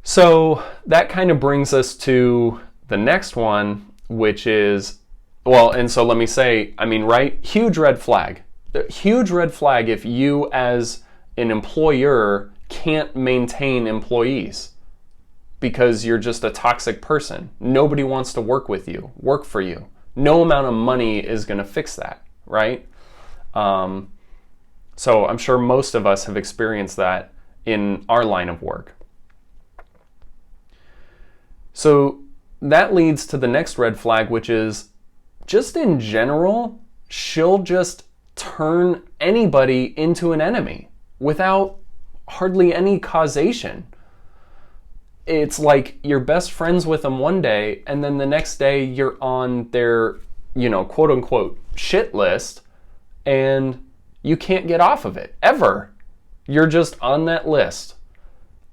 So that kind of brings us to the next one, which is, well, and so let me say, I mean, right? Huge red flag. Huge red flag if you as an employer can't maintain employees because you're just a toxic person. Nobody wants to work with you, work for you. No amount of money is going to fix that, right? So I'm sure most of us have experienced that in our line of work. So that leads to the next red flag, which is just in general, she'll just turn anybody into an enemy without hardly any causation. It's like you're best friends with them one day, and then the next day you're on their, quote unquote, shit list, and you can't get off of it, ever. You're just on that list.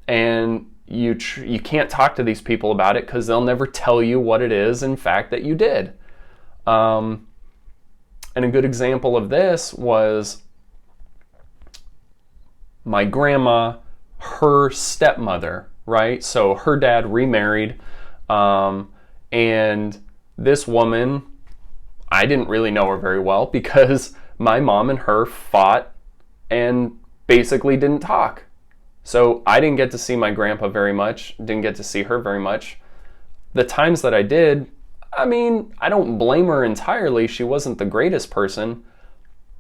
And you can't talk to these people about it because they'll never tell you what it is, in fact, that you did. And a good example of this was my grandma, her stepmother, right? So her dad remarried, and this woman, I didn't really know her very well because my mom and her fought and basically didn't talk. So I didn't get to see my grandpa very much, didn't get to see her very much. The times that I did, I mean, I don't blame her entirely. She wasn't the greatest person,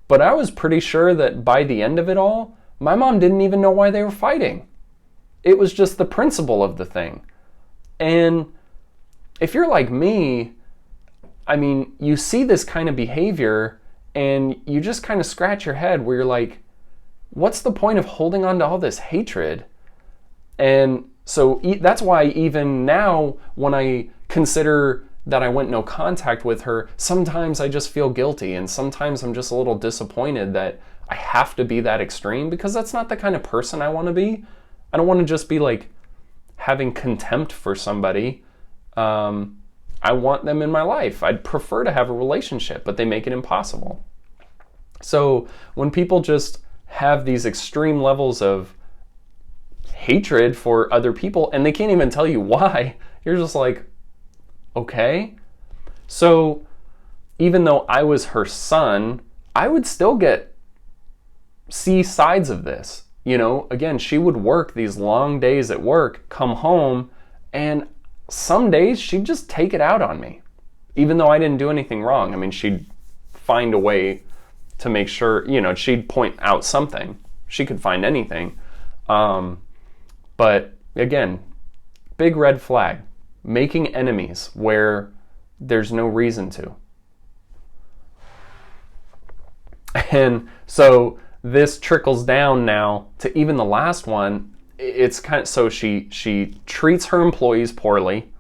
but I was pretty sure that by the end of it all, my mom didn't even know why they were fighting. It was just the principle of the thing. And if you're like me, I mean, you see this kind of behavior and you just kind of scratch your head where you're like, what's the point of holding on to all this hatred? And so that's why even now, when I consider that I went no contact with her, sometimes I just feel guilty, and sometimes I'm just a little disappointed that I have to be that extreme, because that's not the kind of person I want to be. I don't want to just be like having contempt for somebody. I want them in my life. I'd prefer to have a relationship, but they make it impossible. So when people just have these extreme levels of hatred for other people and they can't even tell you why, you're just like, okay. So even though I was her son, I would still see sides of this. Again, she would work these long days at work, come home, and some days she'd just take it out on me, even though I didn't do anything wrong. I mean, she'd find a way to make sure, she'd point out something. She could find anything. But again, big red flag, making enemies where there's no reason to. And so this trickles down now to even the last one. It's kind of, so she treats her employees poorly.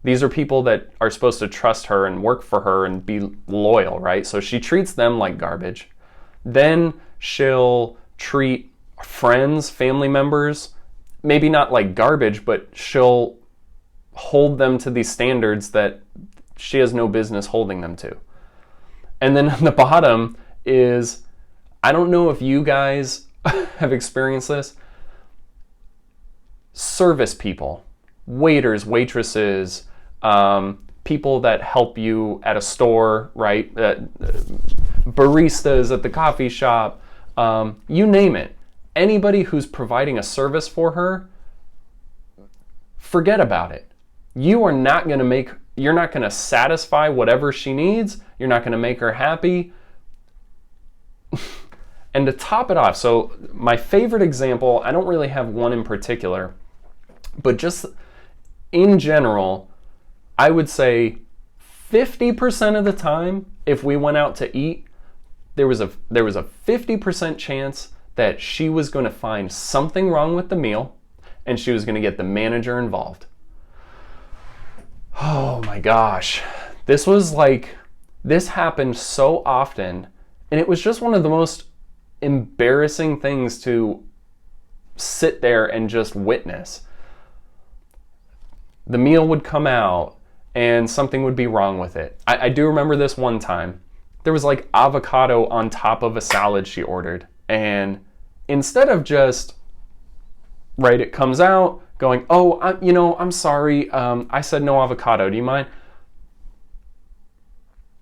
These are people that are supposed to trust her and work for her and be loyal, right? So she treats them like garbage. Then she'll treat friends, family members, maybe not like garbage, but she'll hold them to these standards that she has no business holding them to. And then on the bottom is, I don't know if you guys have experienced this, service people, waiters, waitresses, people that help you at a store, right? Baristas at the coffee shop, you name it. Anybody who's providing a service for her, forget about it. You're not going to satisfy whatever she needs. You're not going to make her happy. And to top it off, so my favorite example, I don't really have one in particular, but just in general, I would say 50% of the time, if we went out to eat, there was a 50% chance that she was going to find something wrong with the meal and she was going to get the manager involved. Oh my gosh. This happened so often, and it was just one of the most embarrassing things to sit there and just witness. The meal would come out and something would be wrong with it. I do remember this one time. There was like avocado on top of a salad she ordered. And instead of just, right, it comes out, going, oh, I'm sorry, I said no avocado, do you mind?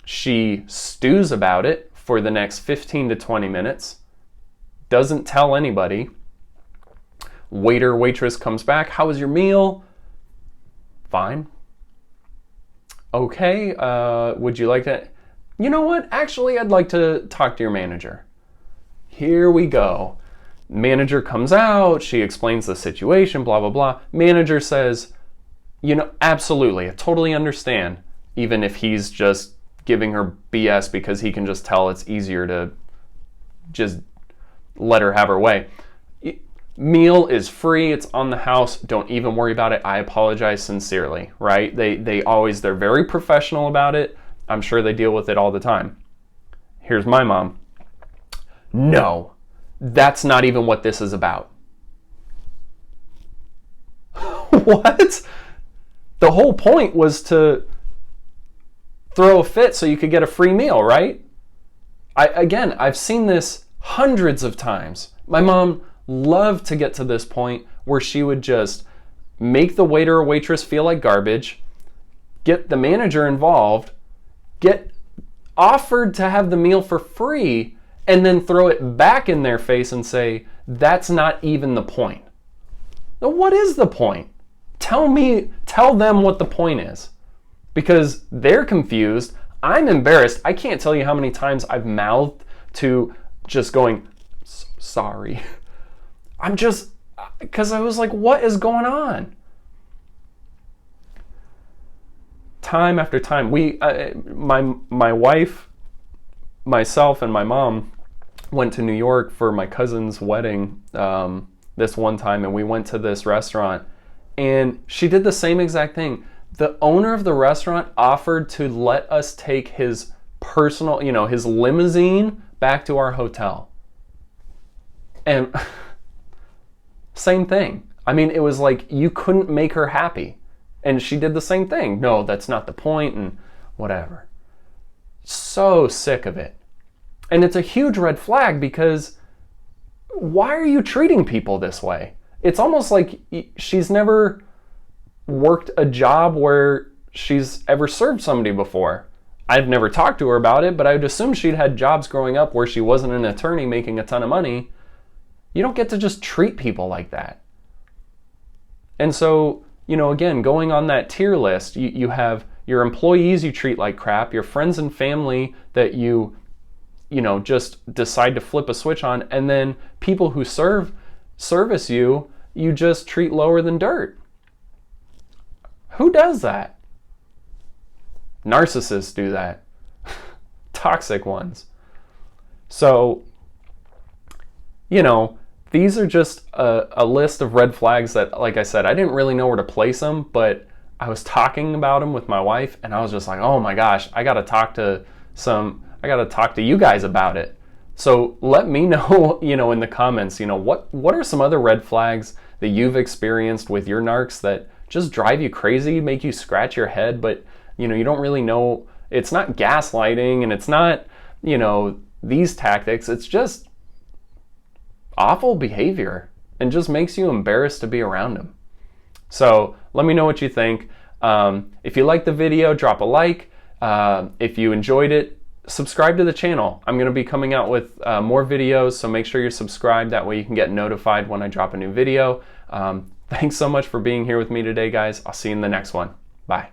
She stews about it for the next 15 to 20 minutes, doesn't tell anybody. Waiter, waitress comes back, how was your meal? Fine. Okay, would you like to, you know what, actually I'd like to talk to your manager. Here we go. Manager comes out, she explains the situation, blah, blah, blah. Manager says, absolutely, I totally understand, even if he's just giving her BS because he can just tell it's easier to just let her have her way. Meal is free, it's on the house, don't even worry about it, I apologize sincerely, right? They're very professional about it. I'm sure they deal with it all the time. Here's my mom. No, that's not even what this is about. What? The whole point was to throw a fit so you could get a free meal, right? I've seen this hundreds of times. My mom loved to get to this point where she would just make the waiter or waitress feel like garbage, get the manager involved, get offered to have the meal for free, and then throw it back in their face and say, that's not even the point. Now, what is the point? Tell them what the point is. Because they're confused. I'm embarrassed. I can't tell you how many times I've mouthed to just going, sorry. Because I was like, what is going on? Time after time, my wife, myself, and my mom went to New York for my cousin's wedding this one time, and we went to this restaurant, and she did the same exact thing. The owner of the restaurant offered to let us take his personal, his limousine back to our hotel. And same thing. I mean, it was like you couldn't make her happy. And she did the same thing. No, that's not the point, and whatever. So sick of it. And it's a huge red flag because why are you treating people this way? It's almost like she's never worked a job where she's ever served somebody before. I've never talked to her about it, but I would assume she'd had jobs growing up where she wasn't an attorney making a ton of money. You don't get to just treat people like that. And so, again, going on that tier list, you have your employees you treat like crap, your friends and family that you just decide to flip a switch on, and then people who service you just treat lower than dirt. Who does that? Narcissists do that. Toxic ones. So, these are just a list of red flags that, like I said, I didn't really know where to place them, but I was talking about them with my wife, and I was just like, oh my gosh, I got to talk to you guys about it. So let me know, in the comments, what are some other red flags that you've experienced with your narcs that just drive you crazy, make you scratch your head, but, you don't really know. It's not gaslighting, and it's not, these tactics. It's just awful behavior and just makes you embarrassed to be around them. So let me know what you think. If you liked the video, drop a like. If you enjoyed it, subscribe to the channel. I'm going to be coming out with more videos, so make sure you're subscribed. That way you can get notified when I drop a new video. Thanks so much for being here with me today, guys. I'll see you in the next one. Bye.